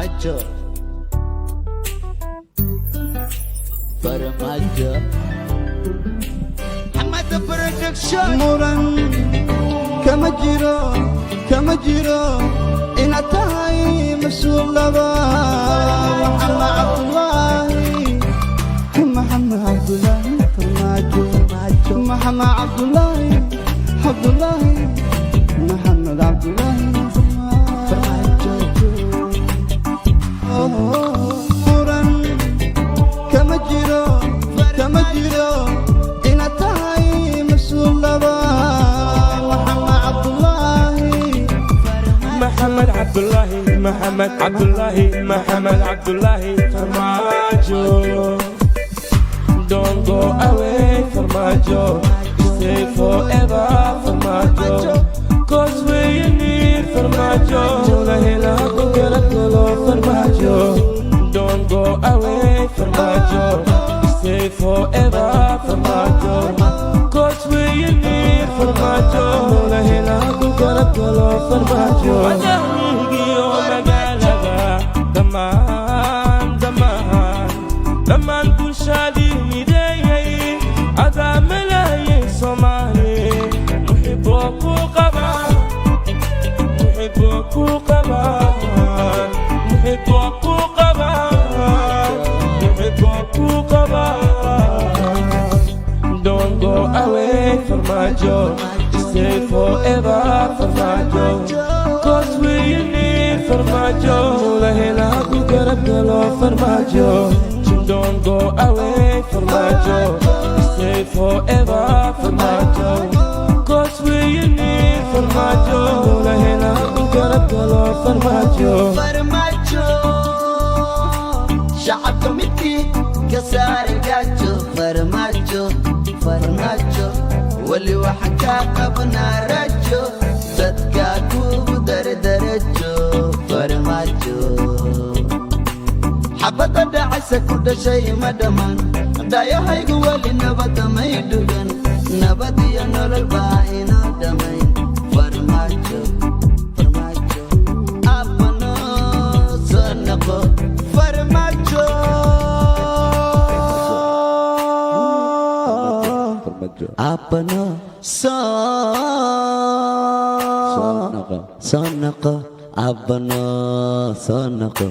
Farmaajo Farmaajo Hamada Production muran kama jiro inaad tahay mas-uul laba Maxamed Cabdulaahi Farmaajo Maxamed Cabdulaahi Maxamed Cabdulaahi Farmaajo muran kama jiro inaad tahay mas-uul laba محمد عبد الله Farmaajo. Don't go away Farmaajo, stay forever Farmaajo, cause we need Farmaajo, la ilaha illallah Farmaajo. Don't go away Farmaajo, stay forever Farmaajo, cause we need Farmaajo, la ilaha illallah Farmaajo. Daman bulshadi midayay ada malayin Somali muhibku qaba Don't go away Farmaajo, stay forever Farmaajo, cause we need Farmaajo, la ilaha illallah Farmaajo. Don't go away Farmaajo, stay forever Farmaajo, cause we need Farmaajo, la ilaha illallah Farmaajo. Shacabka midkii ka saari gaajo Farmaajo wali waxaan kaa qabanaa rajo dadka kugu dardarajo Farmaajo xabada dhacaysa ku dhashay ma dhammaan dayahaygu wali nabada may dhugan nabad iyo nolol baa inoo dhamayn Farmaajo abano soo noqo Farmaajo abano soo noqo abano soo noqo